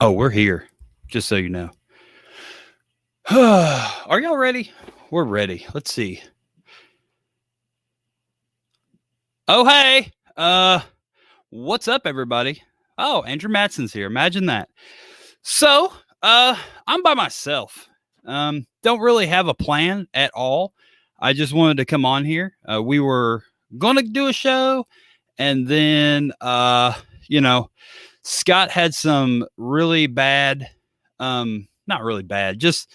Oh, we're here, just so you know. Are y'all ready? We're ready. Let's see. Oh, hey. What's up, everybody? Oh, Andrew Matson's here. Imagine that. So, I'm by myself. Don't really have a plan at all. I just wanted to come on here. We were gonna do a show, and then, you know, Scott had some really bad, not really bad, just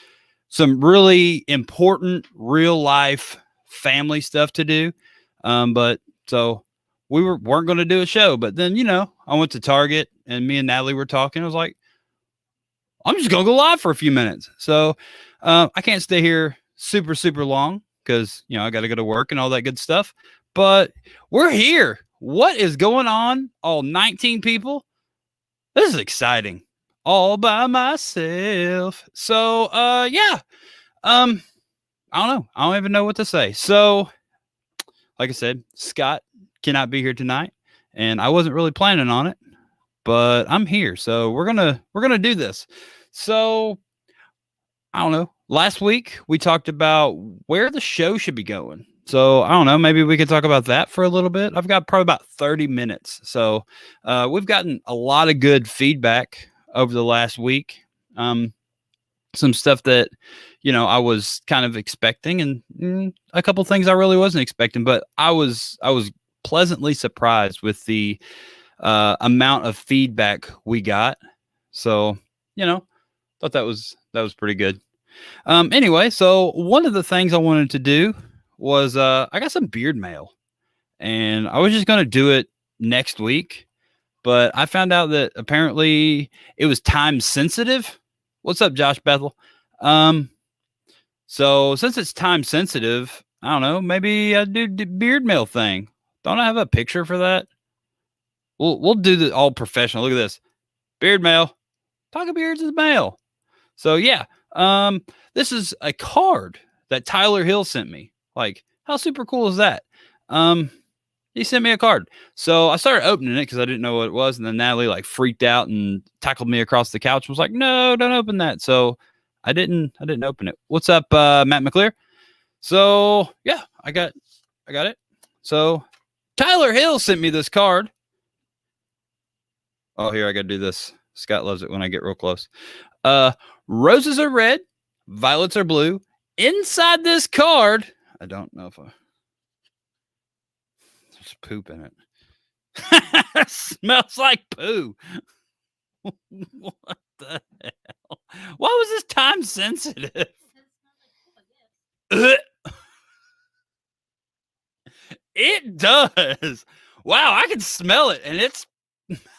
some really important real life family stuff to do. But so weren't going to do a show, but then I went to Target and me and Natalie were talking. I was like, I'm just gonna go live for a few minutes. So I can't stay here super long because I got to go to work and all that good stuff. But we're here. What is going on? All 19 people. This is exciting. All by myself. So yeah. I don't know. I don't even know what to say. So, like I said, Scott cannot be here tonight, and I wasn't really planning on it, but I'm here. So we're gonna do this. So I don't know. Last week we talked about where the show should be going. So I don't know. Maybe we could talk about that for a little bit. I've got probably about 30 minutes. So we've gotten a lot of good feedback over the last week. Some stuff that I was kind of expecting, and a couple things I really wasn't expecting. But I was pleasantly surprised with the amount of feedback we got. So thought that was pretty good. Anyway, so one of the things I wanted to do was I got some beard mail, and I was just gonna do it next week, but I found out that apparently it was time sensitive. What's up, Josh Bethel? Um, so since it's time sensitive, I don't know, maybe I do the beard mail thing. Don't I have a picture for that? We'll do the all professional. Look at this. Beard mail. Talking beards is mail. So yeah, this is a card that Tyler Hill sent me. Like, how super cool is that? He sent me a card. So I started opening it because I didn't know what it was, and then Natalie like freaked out and tackled me across the couch and was like, "No, don't open that." So I didn't open it. What's up, Matt McClear? So yeah, I got it. So Tyler Hill sent me this card. Oh, here I gotta do this. Scott loves it when I get real close. Roses are red, violets are blue. Inside this card, I don't know if there's poop in it. Smells like poo. What the hell? Why was this time sensitive? It does. Wow, I can smell it, and it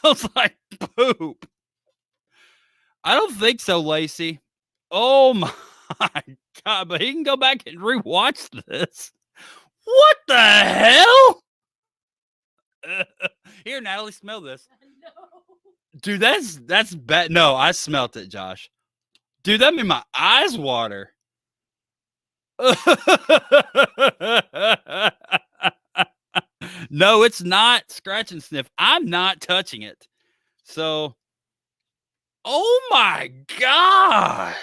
smells like poop. I don't think so, Lacey. Oh my god! But he can go back and rewatch this. What the hell? Here, Natalie, smell this. No. Dude, that's bad. No, I smelt it, Josh. Dude, that made my eyes water. No, it's not scratch and sniff. I'm not touching it. So, oh my god.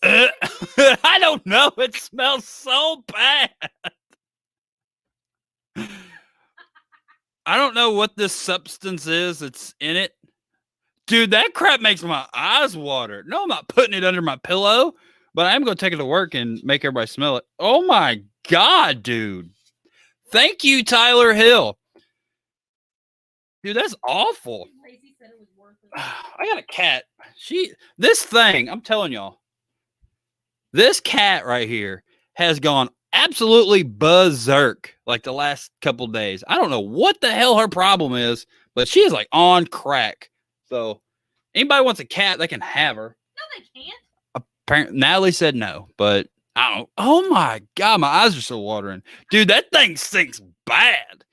I don't know. It smells so bad. I don't know what this substance is that's in it. Dude, that crap makes my eyes water. No, I'm not putting it under my pillow, but I am going to take it to work and make everybody smell it. Oh my god, dude. Thank you, Tyler Hill. Dude, that's awful. Lacey said it was worth it. I got a cat. This thing, I'm telling y'all, this cat right here has gone absolutely berserk like the last couple days. I don't know what the hell her problem is, but she is like on crack. So anybody wants a cat, they can have her. No, they can't. Apparently, Natalie said no, but I don't. Oh my god, my eyes are so watering, dude. That thing stinks bad.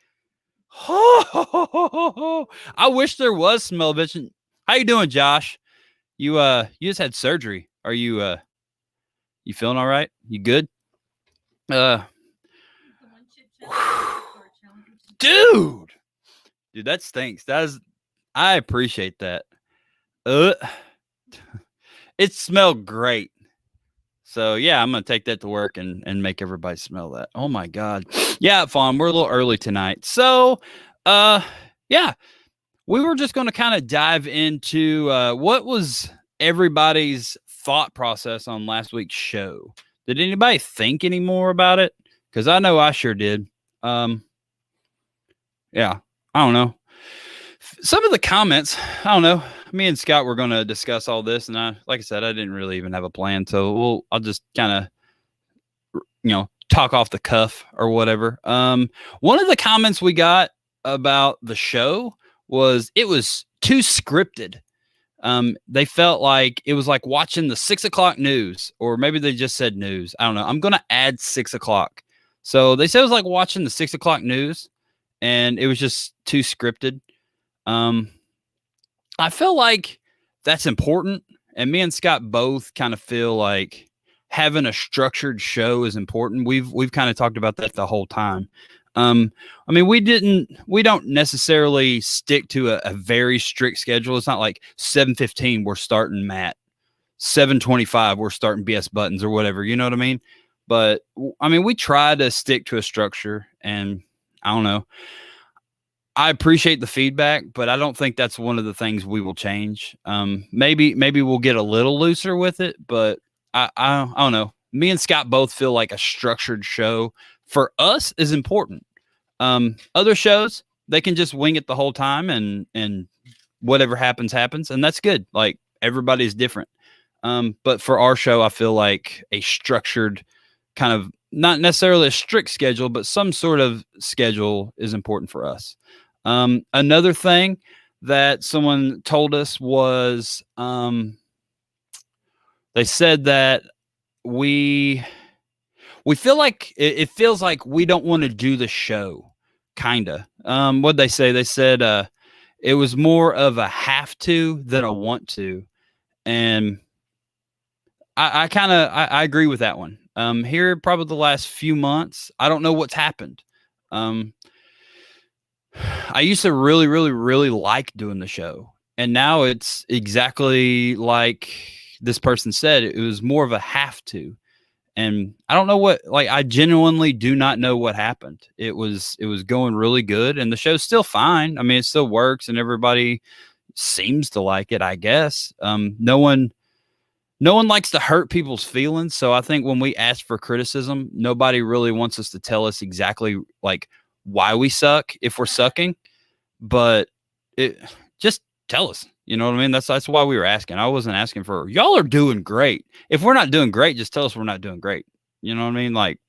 I wish there was smell bitch. How you doing, Josh? You just had surgery. Are you you feeling all right? You good? Dude, that stinks. I appreciate that. Uh, it smelled great. So yeah, I'm gonna take that to work and make everybody smell that. Oh my god. Yeah, Fawn, we're a little early tonight. So uh yeah, we were just gonna kind of dive into what was everybody's thought process on last week's show. Did anybody think any more about it? Because I know I sure did. Um yeah, I don't know. Some of the comments, I don't know. Me and Scott were going to discuss all this, and like I said, I didn't really even have a plan, so I'll just kind of, talk off the cuff or whatever. One of the comments we got about the show was it was too scripted. They felt like it was like watching the 6 o'clock news, or maybe they just said news. I don't know. I'm going to add 6 o'clock. So they said it was like watching the 6 o'clock news, and it was just too scripted. I feel like that's important, and me and Scott both kind of feel like having a structured show is important. We've kind of talked about that the whole time. I mean, we don't necessarily stick to a very strict schedule. It's not like 7:15 we're starting Matt, 7:25 we're starting BS Buttons or whatever. You know what I mean? But I mean, we try to stick to a structure, and I don't know. I appreciate the feedback, but I don't think that's one of the things we will change. Maybe we'll get a little looser with it, but I don't know. Me and Scott both feel like a structured show for us is important. Other shows, they can just wing it the whole time, and whatever happens, and that's good. Like, everybody's different. But for our show, I feel like a structured kind of, not necessarily a strict schedule, but some sort of schedule is important for us. Another thing that someone told us was they said that we feel like it feels like we don't want to do the show, kinda. What'd they say? They said it was more of a have to than a want to, and I kind of I agree with that one. Here probably the last few months, I don't know what's happened. I used to really, really, really like doing the show, and now it's exactly like this person said. It was more of a have to, and I don't know what. Like, I genuinely do not know what happened. It was going really good, and the show's still fine. I mean, it still works, and everybody seems to like it, I guess. No one likes to hurt people's feelings. So I think when we ask for criticism, nobody really wants us to tell us exactly like why we suck if we're sucking. But just tell us. You know what I mean? That's why we were asking. I wasn't asking for y'all are doing great. If we're not doing great, just tell us we're not doing great. You know what I mean? Like,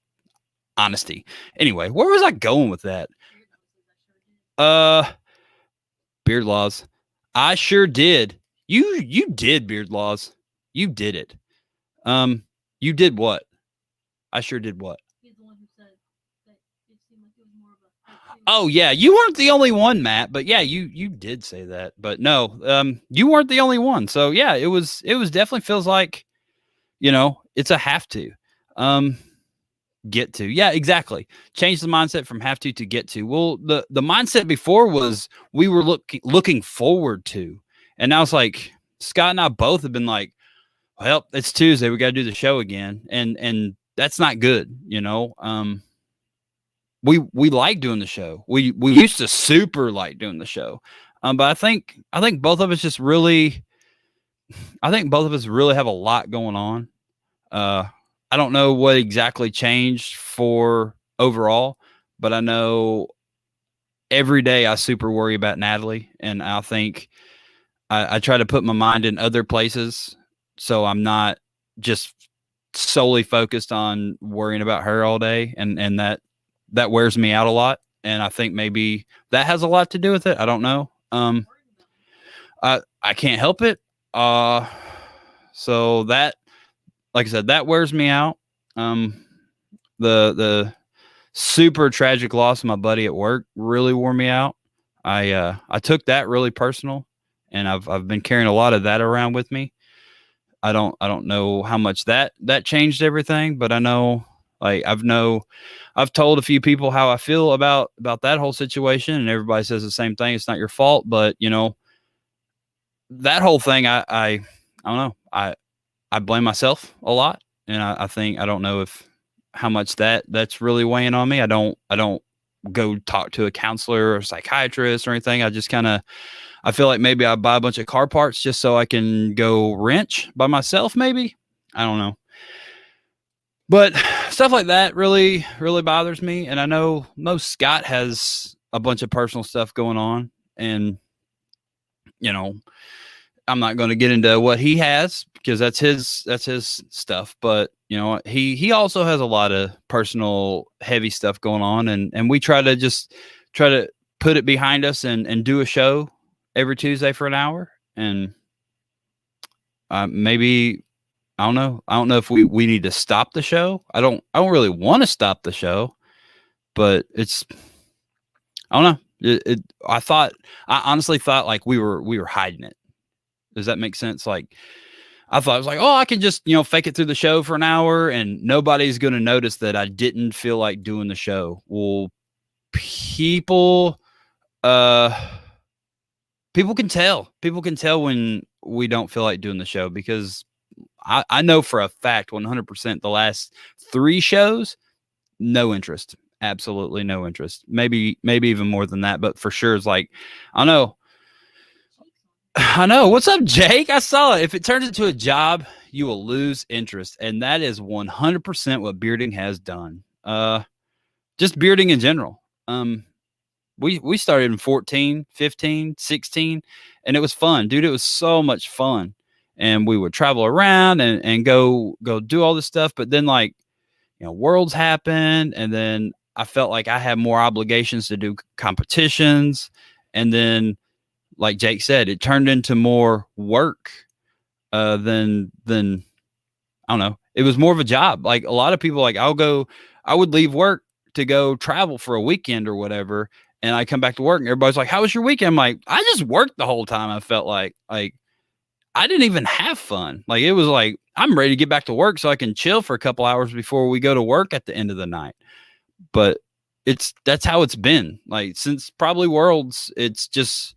honesty. Anyway, where was I going with that? Beard laws. I sure did. You did, beard laws. You did it. You did what? I sure did what? Oh yeah, you weren't the only one, Matt. But yeah, you did say that. But no, you weren't the only one. So yeah, it was definitely feels like, it's a have to. Get to. Yeah, exactly. Change the mindset from have to get to. Well, the mindset before was we were looking forward to. And now it's like Scott and I both have been like, well, it's Tuesday. We got to do the show again. And that's not good. We like doing the show. We used to super like doing the show. But I think both of us just really, have a lot going on. I don't know what exactly changed for overall, but I know every day I super worry about Natalie, and I think I try to put my mind in other places, so I'm not just solely focused on worrying about her all day, and that wears me out a lot. And I think maybe that has a lot to do with it. I don't know. I can't help it. So that, like I said, that wears me out. The super tragic loss of my buddy at work really wore me out. I took that really personal, and I've been carrying a lot of that around with me. I don't know how much that changed everything, but I know, like, I've told a few people how I feel about that whole situation, and everybody says the same thing. It's not your fault, but that whole thing, I don't know. I blame myself a lot, and I think I don't know if how much that's really weighing on me. I don't go talk to a counselor or psychiatrist or anything. I just kind of I feel like maybe I buy a bunch of car parts just so I can go wrench by myself. Maybe I don't know, but stuff like that really bothers me. And I know most Scott has a bunch of personal stuff going on, and you know I'm not going to get into what he has because that's his stuff. But he also has a lot of personal heavy stuff going on, and we try to put it behind us and do a show every Tuesday for an hour. And maybe I don't know if we need to stop the show. I don't really want to stop the show, but I don't know. I honestly thought like we were hiding it. Does that make sense? Like, I thought it was like, oh, I can just, fake it through the show for an hour and nobody's going to notice that I didn't feel like doing the show. Well, people, people can tell. People can tell when we don't feel like doing the show because I know for a fact 100% the last 3 shows, no interest. Absolutely no interest. Maybe even more than that, but for sure it's like, I know. What's up, Jake? I saw it. If it turns into a job, you will lose interest. And that is 100% what bearding has done. Just bearding in general. We started in 14, 15, 16, and it was fun. Dude, it was so much fun. And we would travel around and go do all this stuff. But then worlds happened. And then I felt like I had more obligations to do competitions. And then, like Jake said, it turned into more work than I don't know. It was more of a job. Like a lot of people, like I would leave work to go travel for a weekend or whatever, and I come back to work and everybody's like, "How was your weekend?" I'm like, I just worked the whole time. I felt like I didn't even have fun. Like it was like I'm ready to get back to work so I can chill for a couple hours before we go to work at the end of the night. But that's how it's been. Like since probably Worlds, it's just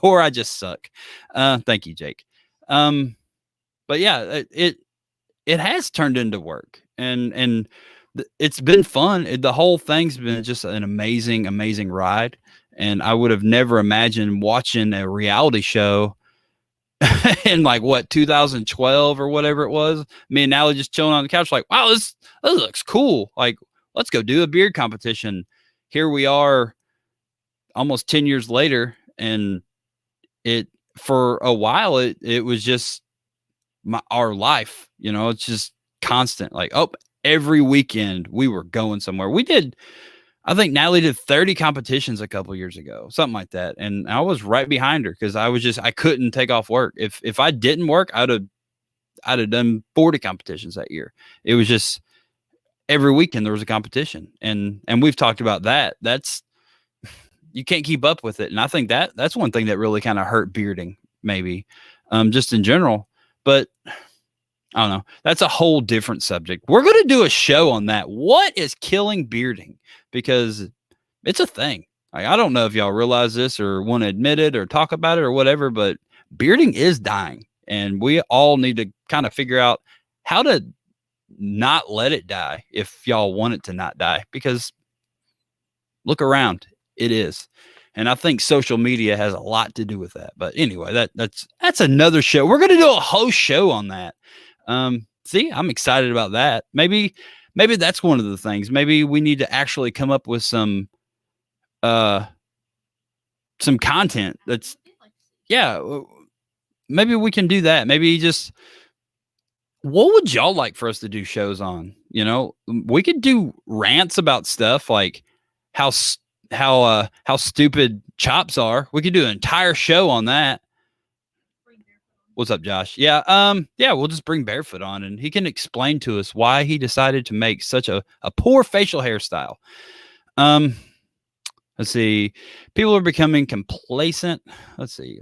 or I just suck. Thank you, Jake. But yeah, it has turned into work, and it's been fun. The whole thing's been just an amazing ride. And I would have never imagined watching a reality show in like what 2012 or whatever it was. Me and Natalie just chilling on the couch, like, wow, this looks cool. Like, let's go do a beard competition. Here we are, almost 10 years later, and it for a while it was just our life. It's just constant. Like, oh, every weekend we were going somewhere. I think Natalie did 30 competitions a couple years ago, something like that. And I was right behind her because I couldn't take off work. If I didn't work, I'd have done 40 competitions that year. It was just every weekend there was a competition. And we've talked about that. You can't keep up with it. And I think that's one thing that really kind of hurt bearding, maybe, just in general. But I don't know. That's a whole different subject. We're going to do a show on that. What is killing bearding? Because it's a thing. Like, I don't know if y'all realize this or want to admit it or talk about it or whatever, but bearding is dying. And we all need to kind of figure out how to not let it die if y'all want it to not die. Because look around. It is. And I think social media has a lot to do with that. But anyway, that's another show. We're going to do a whole show on that. See, I'm excited about that. Maybe that's one of the things. Maybe we need to actually come up with some content that's, yeah, maybe we can do that. Maybe just, what would y'all like for us to do shows on? We could do rants about stuff like how stupid chops are. We could do an entire show on that. What's up, Josh? Yeah, we'll just bring Barefoot on and he can explain to us why he decided to make such a poor facial hairstyle. Let's see. People are becoming complacent. Let's see.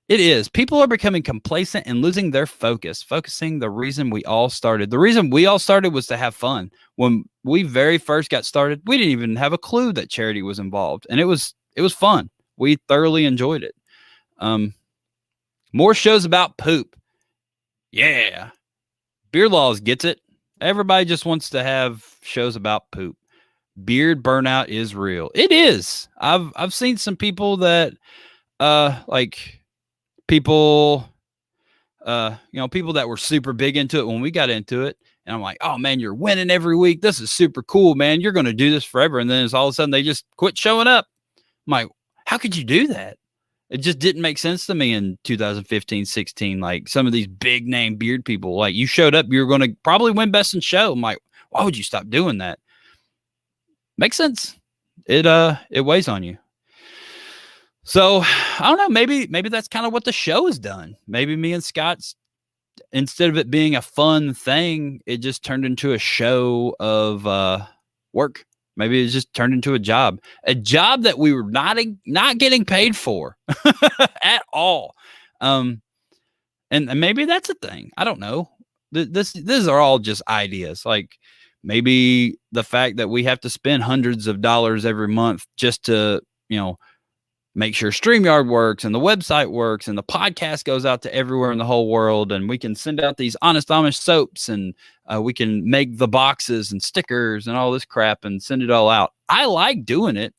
It is. People are becoming complacent and losing their focusing the reason we all started. The reason we all started was to have fun. When we very first got started, we didn't even have a clue that charity was involved. And it was fun. We thoroughly enjoyed it. More shows about poop. Yeah. Beard Laws gets it. Everybody just wants to have shows about poop. Beard burnout is real. It is. I've seen some people that like people people that were super big into it when we got into it. And I'm like, oh man, you're winning every week. This is super cool, man. You're gonna do this forever. And then it's all of a sudden they just quit showing up. I'm like, how could you do that? It just didn't make sense to me in 2015, 16. Like some of these big name beard people, like you showed up, you were going to probably win best in show. I'm like, why would you stop doing that? Makes sense. It weighs on you. So I don't know. Maybe that's kind of what the show has done. Maybe me and Scott's, instead of it being a fun thing, it just turned into a show of work. Maybe it just turned into a job that we were not getting paid for at all. And maybe that's a thing. I don't know. These are all just ideas. Like maybe the fact that we have to spend hundreds of dollars every month just to, make sure StreamYard works and the website works and the podcast goes out to everywhere in the whole world. And we can send out these Honest Amish soaps and we can make the boxes and stickers and all this crap and send it all out. I like doing it,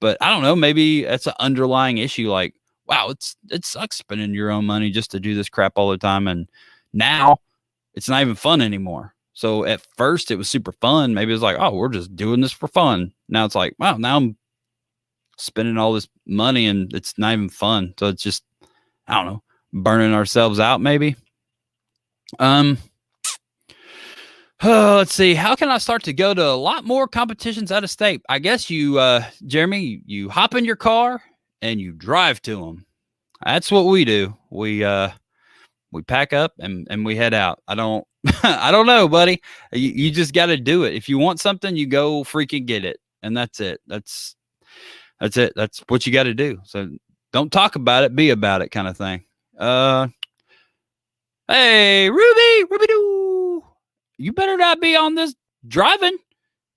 but I don't know, maybe that's an underlying issue. Like, wow, it sucks spending your own money just to do this crap all the time. And now it's not even fun anymore. So at first it was super fun. Maybe it's like, oh, we're just doing this for fun. Now it's like, wow, now I'm spending all this money and it's not even fun. So it's just, I don't know, burning ourselves out maybe. Let's see. How can I start to go to a lot more competitions out of state? I guess you, Jeremy, you hop in your car and you drive to them. That's what we do. We pack up and we head out. I don't know, buddy. You just got to do it. If you want something, you go freaking get it. And that's it. That's it. That's what you got to do. So don't talk about it, be about it kind of thing. Hey, Ruby doo. You better not be on this driving.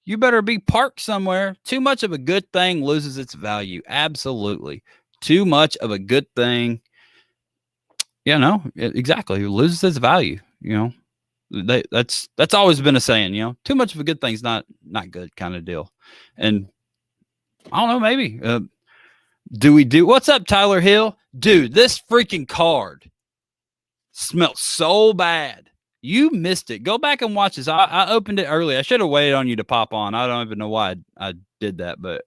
You better be parked somewhere. Too much of a good thing loses its value. Absolutely. Too much of a good thing. Exactly. It loses its value. That's always been a saying, too much of a good thing's not good kind of deal. And I don't know, maybe. What's up, Tyler Hill? Dude, this freaking card smells so bad. You missed it. Go back and watch this. I opened it early. I should have waited on you to pop on. I don't even know why I did that, but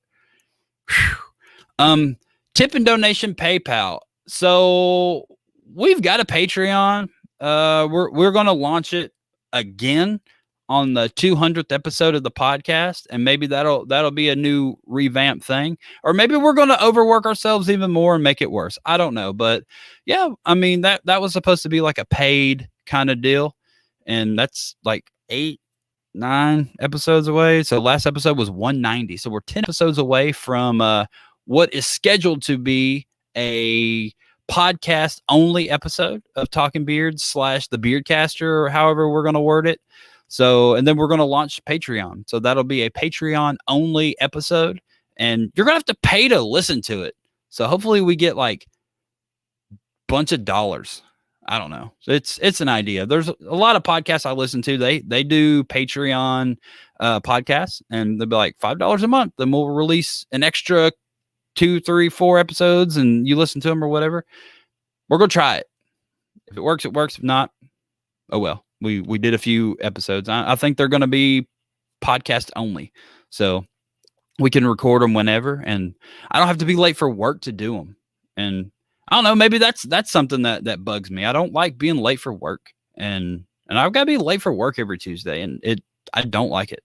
tip and donation PayPal. So we've got a Patreon. We're going to launch it again on the 200th episode of the podcast, and maybe that'll be a new revamp thing, or maybe we're going to overwork ourselves even more and make it worse. I don't know, but yeah, I mean that was supposed to be like a paid kind of deal, and that's like 8-9 episodes away. So last episode was 190, so we're 10 episodes away from what is scheduled to be a podcast only episode of Talking Beards / the Beardcaster, or however we're going to word it. So, and then we're going to launch Patreon. So that'll be a Patreon only episode, and you're going to have to pay to listen to it. So hopefully we get like a bunch of dollars. I don't know. It's an idea. There's a lot of podcasts I listen to. They do Patreon podcasts, and they'll be like $5 a month. Then we'll release an extra 2, 3, 4 episodes, and you listen to them or whatever. We're going to try it. If it works, it works. If not, oh well. We did a few episodes. I think they're going to be podcast only. So we can record them whenever, and I don't have to be late for work to do them. And I don't know, maybe that's something that bugs me. I don't like being late for work, and I've got to be late for work every Tuesday, and I don't like it.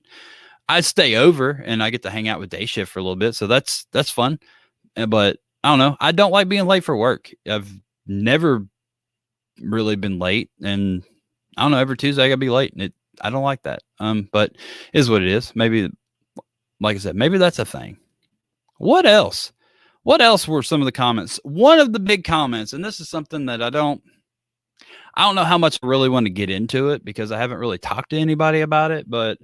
I stay over and I get to hang out with day shift for a little bit. So that's fun. But I don't know. I don't like being late for work. I've never really been late, and I don't know, every Tuesday I gotta be late, and I don't like that. But it is what it is. Maybe, like I said, maybe that's a thing. What else? What else were some of the comments? One of the big comments, and this is something that I don't know how much I really want to get into it because I haven't really talked to anybody about it, but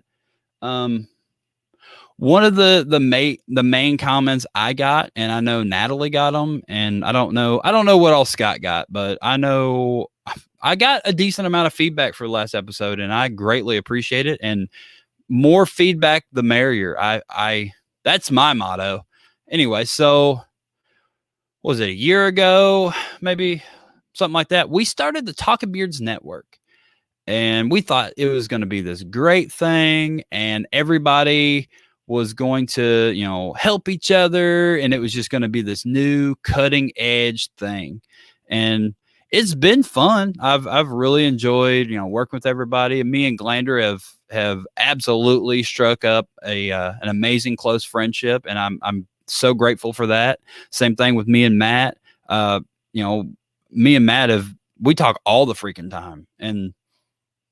One of the main comments I got, and I know Natalie got them, and I don't know what all Scott got, but I know I got a decent amount of feedback for the last episode, and I greatly appreciate it. And more feedback, the merrier. I that's my motto. Anyway, so what was it, a year ago, maybe something like that? We started the Talking Beards Network. And we thought it was going to be this great thing, and everybody was going to, help each other, and it was just going to be this new cutting edge thing. And it's been fun. I've really enjoyed, working with everybody. And me and Glander have absolutely struck up an amazing close friendship, and I'm so grateful for that. Same thing with me and Matt. Me and Matt we talk all the freaking time, and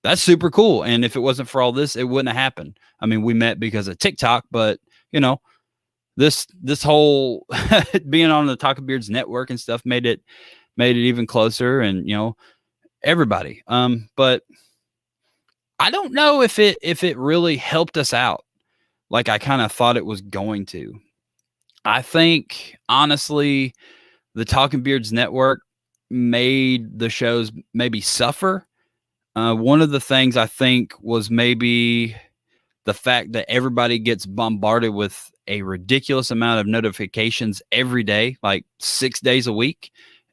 that's super cool. And if it wasn't for all this, it wouldn't have happened. I mean, we met because of TikTok, but this whole being on the Talking Beards network and stuff made it even closer, and everybody. But I don't know if it really helped us out like I kind of thought it was going to. I think honestly, the Talking Beards network made the shows maybe suffer. One of the things I think was maybe the fact that everybody gets bombarded with a ridiculous amount of notifications every day, like 6 days a week.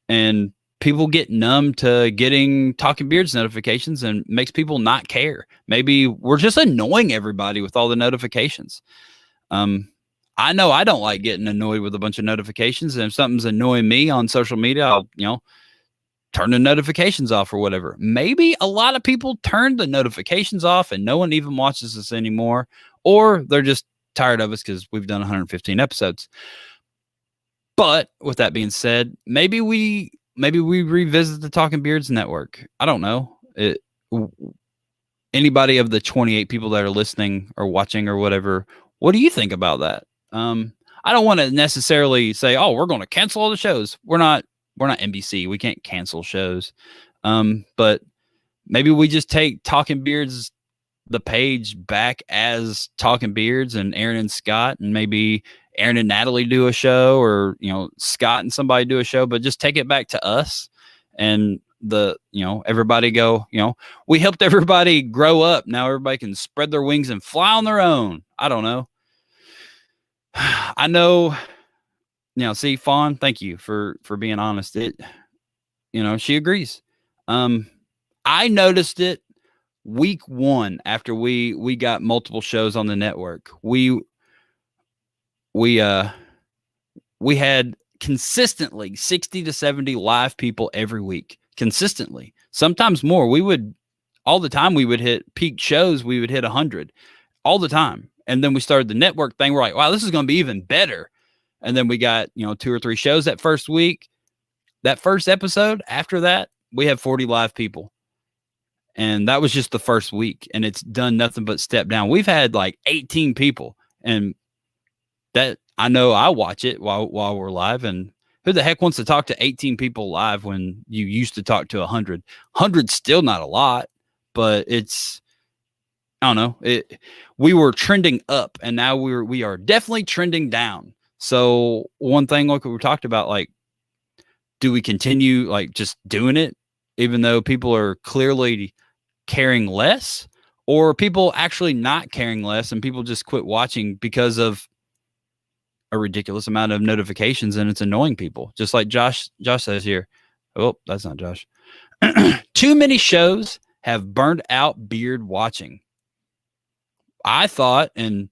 And people get numb to getting Talking Beards notifications, and makes people not care. Maybe we're just annoying everybody with all the notifications. I know I don't like getting annoyed with a bunch of notifications. And if something's annoying me on social media, I'll, turn the notifications off or whatever. Maybe a lot of people turn the notifications off and no one even watches us anymore, or they're just tired of us because we've done 115 episodes. But with that being said, maybe we revisit the Talking Beards network. I don't know. Anybody of the 28 people that are listening or watching or whatever, what do you think about that? I don't want to necessarily say, oh, we're going to cancel all the shows. We're not NBC. We can't cancel shows. But maybe we just take Talking Beards, the page, back as Talking Beards, and Aaron and Scott, and maybe Aaron and Natalie do a show, or, Scott and somebody do a show, but just take it back to us, and everybody go, we helped everybody grow up. Now everybody can spread their wings and fly on their own. I don't know. I know. See, Fawn, thank you for being honest. She agrees. I noticed it week 1 after we got multiple shows on the network. We had consistently 60 to 70 live people every week, consistently, sometimes more. All the time we would hit peak shows. We would hit 100 all the time. And then we started the network thing. We're like, wow, this is going to be even better. And then we got, 2 or 3 shows that first week. That first episode, after that, we have 40 live people. And that was just the first week. And it's done nothing but step down. We've had like 18 people. And that, I know I watch it while we're live. And who the heck wants to talk to 18 people live when you used to talk to 100? 100's still not a lot, but it's, I don't know. We were trending up, and now we are definitely trending down. So one thing, like we talked about, like, do we continue like just doing it, even though people are clearly caring less, or people actually not caring less and people just quit watching because of a ridiculous amount of notifications and it's annoying people? Just like Josh says here. Oh, that's not Josh. Too many shows have burned out beard watching. I thought, and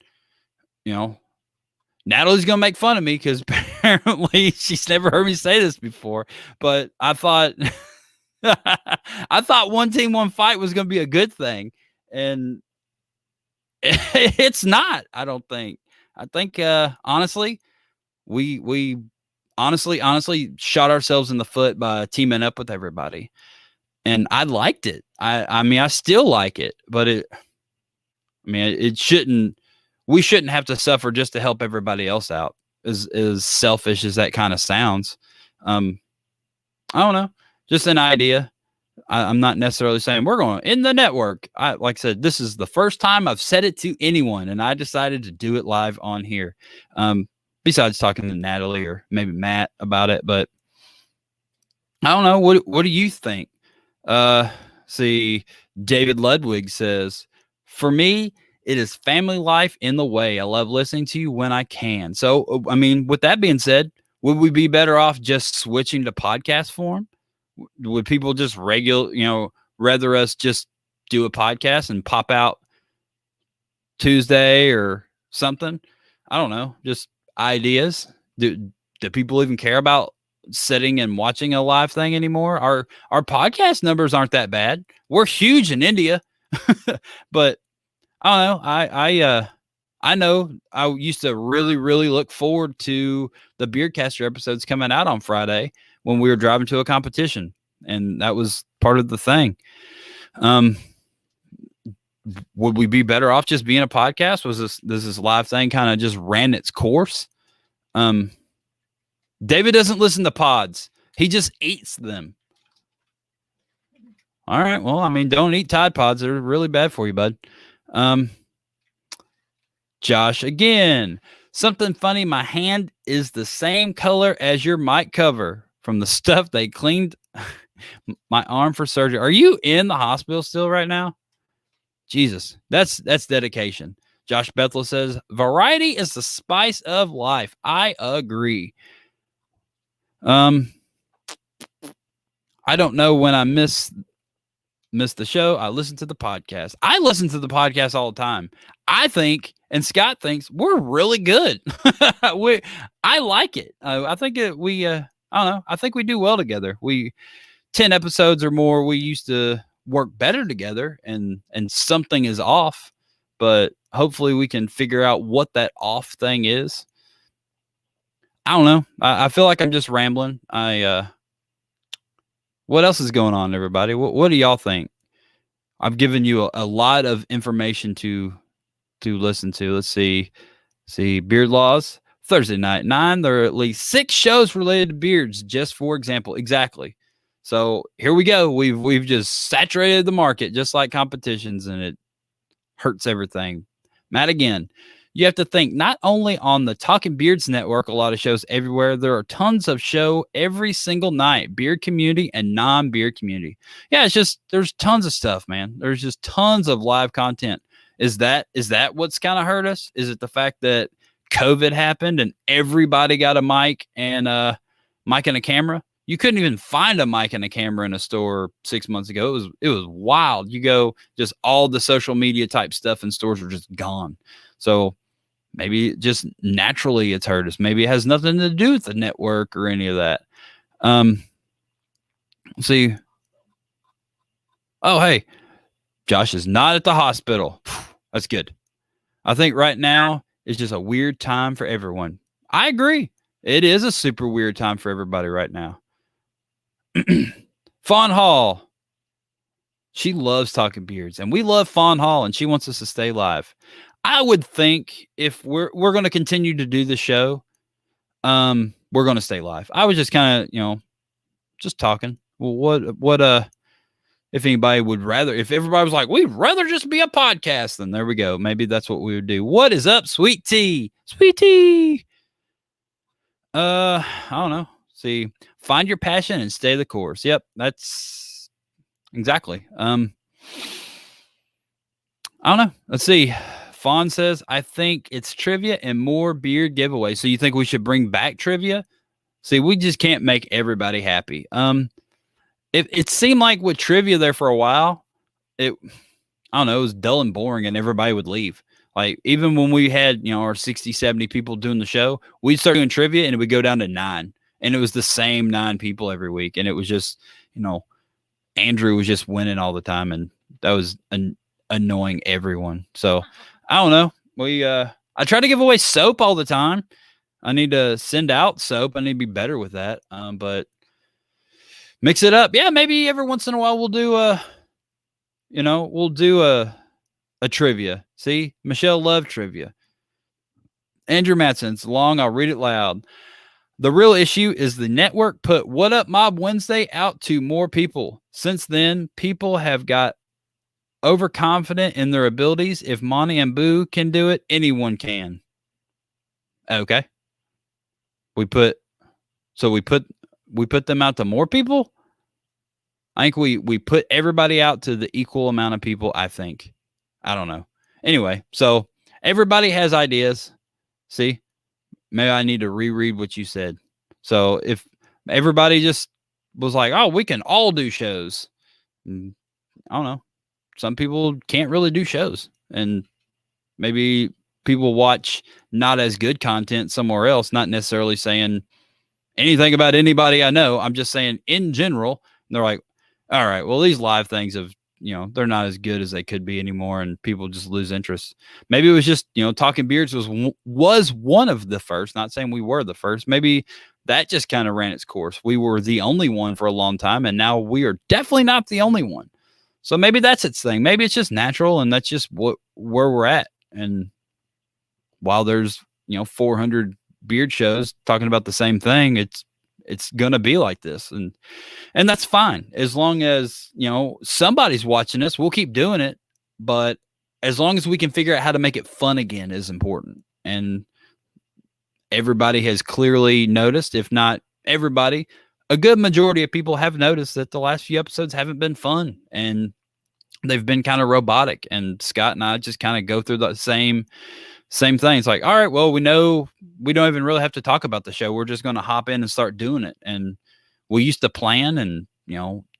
Natalie's going to make fun of me because apparently she's never heard me say this before, but I thought, I thought One Team, One Fight was going to be a good thing. And it's not, I don't think. I think, honestly, we honestly shot ourselves in the foot by teaming up with everybody. And I liked it. I mean, I still like it, but it shouldn't. We shouldn't have to suffer just to help everybody else out. As selfish as that kind of sounds. I don't know. Just an idea. I'm not necessarily saying we're going in the network. Like I said, this is the first time I've said it to anyone, and I decided to do it live on here. Besides talking to Natalie or maybe Matt about it, but I don't know. What do you think? See, David Ludwig says, for me, it is family life in the way. I love listening to you when I can. So, I mean, with that being said, would we be better off just switching to podcast form? Would people just rather us just do a podcast and pop out Tuesday or something? I don't know. Just ideas. Do people even care about sitting and watching a live thing anymore? Our podcast numbers aren't that bad. We're huge in India, but I don't know. I know I used to really, really look forward to the Beardcaster episodes coming out on Friday when we were driving to a competition, and that was part of the thing. Would we be better off just being a podcast? Does this live thing kind of just ran its course? David doesn't listen to pods. He just eats them. All right. Well, I mean, don't eat Tide Pods. They're really bad for you, bud. Josh, again, something funny. My hand is the same color as your mic cover from the stuff they cleaned my arm for surgery. Are you in the hospital still right now? Jesus, that's dedication. Josh Bethel says, variety is the spice of life. I agree. I don't know when I miss the show. I listen to the podcast. I listen to the podcast all the time. I think, and Scott thinks, we're really good. I like it. I think I don't know. I think we do well together. 10 episodes or more, we used to work better together, and something is off, but hopefully we can figure out what that off thing is. I don't know. I feel like I'm just rambling. What else is going on, everybody? What do y'all think? I've given you a lot of information to listen to. Let's see. Beard Laws, Thursday night 9. There are at least 6 shows related to beards, just for example. Exactly. So here we go. We've just saturated the market, just like competitions, and it hurts everything. Matt, again, you have to think not only on the Talking Beards Network, a lot of shows everywhere. There are tons of show every single night, beard community and non-beard community. Yeah, it's just, there's tons of stuff, man. There's just tons of live content. Is that what's kind of hurt us? Is it the fact that COVID happened and everybody got a mic and a camera? You couldn't even find a mic and a camera in a store 6 months ago. It was wild. You go, just all the social media type stuff in stores were just gone. So maybe just naturally it's hurt us. Maybe it has nothing to do with the network or any of that. See. Oh, hey, Josh is not at the hospital. That's good. I think right now is just a weird time for everyone. I agree. It is a super weird time for everybody right now. Fawn Hall. She loves Talking Beards, and we love Fawn Hall, and she wants us to stay live. I would think if we're going to continue to do the show, we're going to stay live. I was just kind of, just talking. Well, what if anybody would rather, if everybody was like, we'd rather just be a podcast, then there we go. Maybe that's what we would do. What is up, Sweet Tea? Sweet Tea. I don't know. See, find your passion and stay the course. Yep, that's exactly. I don't know. Let's see. Fawn says, I think it's trivia and more beard giveaways. So you think we should bring back trivia? See, we just can't make everybody happy. It seemed like with trivia there for a while, I don't know, it was dull and boring and everybody would leave. Like, even when we had, our 60, 70 people doing the show, we'd start doing trivia and it would go down to 9. And it was the same 9 people every week. And it was just, Andrew was just winning all the time. And that was annoying everyone. So I don't know. I try to give away soap all the time. I need to send out soap. I need to be better with that. But mix it up. Yeah, maybe every once in a while we'll do a trivia. See, Michelle loved trivia. Andrew Matson, it's long. I'll read it loud. The real issue is the network put What Up Mob Wednesday out to more people. Since then, people have got overconfident in their abilities. If Monty and Boo can do it, anyone can. Okay. We put them out to more people. I think we put everybody out to the equal amount of people, I think. I don't know. Anyway, so everybody has ideas. See, maybe I need to reread what you said. So if everybody just was like, oh, we can all do shows. I don't know. Some people can't really do shows, and maybe people watch not as good content somewhere else, not necessarily saying anything about anybody I know. I'm just saying in general, they're like, all right, well, these live things have, they're not as good as they could be anymore, and people just lose interest. Maybe it was just, Talking Beards was one of the first, not saying we were the first. Maybe that just kind of ran its course. We were the only one for a long time, and now we are definitely not the only one. So maybe that's its thing. Maybe it's just natural, and that's just where we're at. And while there's, 400 beard shows talking about the same thing, it's going to be like this. And that's fine. As long as, somebody's watching us, we'll keep doing it. But as long as we can figure out how to make it fun again is important. And everybody has clearly noticed, if not everybody, a good majority of people have noticed that the last few episodes haven't been fun, and they've been kind of robotic. And Scott and I just kind of go through the same thing. It's like, all right, well, we know we don't even really have to talk about the show. We're just going to hop in and start doing it. And we used to plan and,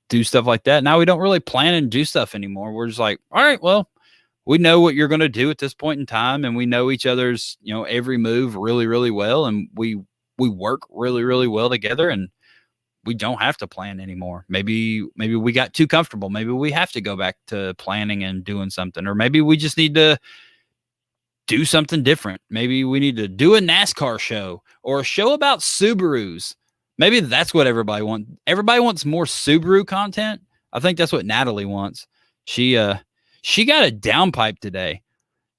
do stuff like that. Now we don't really plan and do stuff anymore. We're just like, all right, well, we know what you're going to do at this point in time. And we know each other's, every move really, really well. And we work really, really well together, and we don't have to plan anymore. Maybe we got too comfortable. Maybe we have to go back to planning and doing something, or maybe we just need to do something different. Maybe we need to do a NASCAR show or a show about Subarus. Maybe that's what everybody wants. Everybody wants more Subaru content. I think that's what Natalie wants. She got a downpipe today.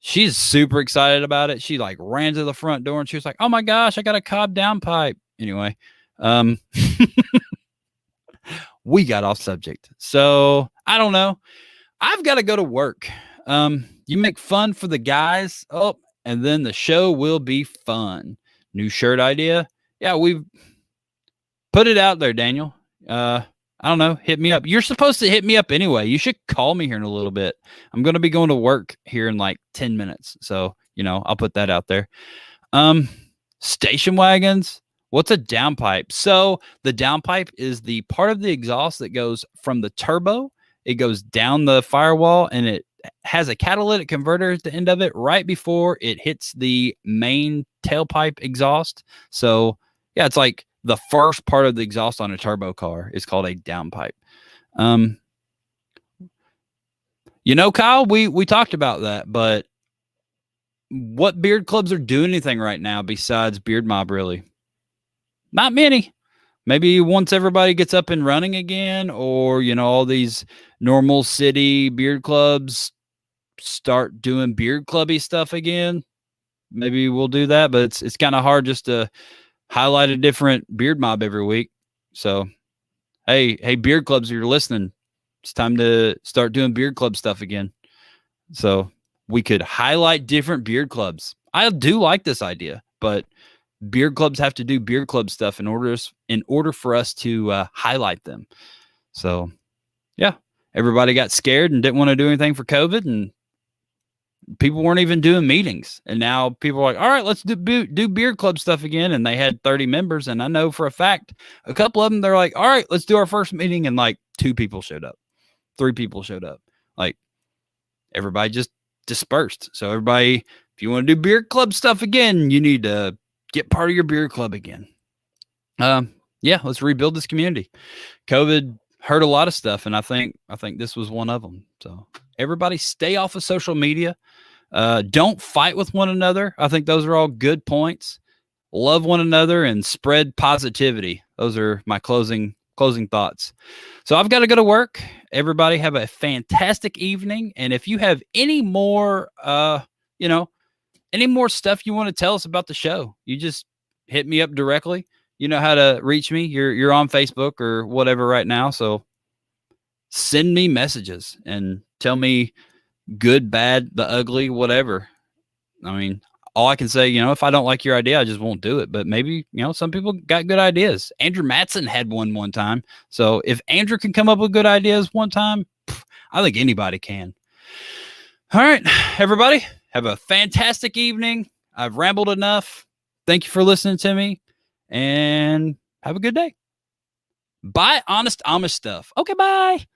She's super excited about it. She like ran to the front door and she was like, "Oh my gosh, I got a Cobb downpipe." Anyway, we got off subject. So I don't know. I've got to go to work. You make fun for the guys. Oh, and then the show will be fun. New shirt idea. Yeah, we've put it out there, Daniel. I don't know. Hit me up. You're supposed to hit me up anyway. You should call me here in a little bit. I'm going to be going to work here in like 10 minutes. So, I'll put that out there. Station wagons. What's a downpipe? So the downpipe is the part of the exhaust that goes from the turbo. It goes down the firewall, and it has a catalytic converter at the end of it right before it hits the main tailpipe exhaust. So yeah, it's like the first part of the exhaust on a turbo car is called a downpipe. Kyle, we talked about that, but what beard clubs are doing anything right now besides Beard Mob, really? Not many. Maybe once everybody gets up and running again, or, all these normal city beard clubs start doing beard clubby stuff again. Maybe we'll do that, but it's kind of hard just to highlight a different beard mob every week. So, hey, beard clubs, if you're listening, it's time to start doing beard club stuff again. So we could highlight different beard clubs. I do like this idea, but beard clubs have to do beard club stuff in order for us to highlight them. So, yeah, everybody got scared and didn't want to do anything for COVID, and people weren't even doing meetings. And now people are like, all right, let's do beard club stuff again. And they had 30 members. And I know for a fact, a couple of them, they're like, all right, let's do our first meeting. And like 2 people showed up, 3 people showed up. Like everybody just dispersed. So everybody, if you want to do beard club stuff again, you need to get part of your beard club again. Yeah, let's rebuild this community. COVID hurt a lot of stuff, and I think this was one of them. So everybody stay off of social media. Don't fight with one another. I think those are all good points. Love one another and spread positivity. Those are my closing thoughts. So I've got to go to work. Everybody have a fantastic evening. And if you have any more, any more stuff you want to tell us about the show, you just hit me up directly. You know how to reach me. You're on Facebook or whatever right now. So send me messages and tell me good, bad, the ugly, whatever. I mean, all I can say, if I don't like your idea, I just won't do it. But maybe, some people got good ideas. Andrew Matson had one time. So if Andrew can come up with good ideas one time, I think anybody can. All right, everybody, have a fantastic evening. I've rambled enough. Thank you for listening to me, and have a good day. Buy honest Amish stuff. Okay, bye.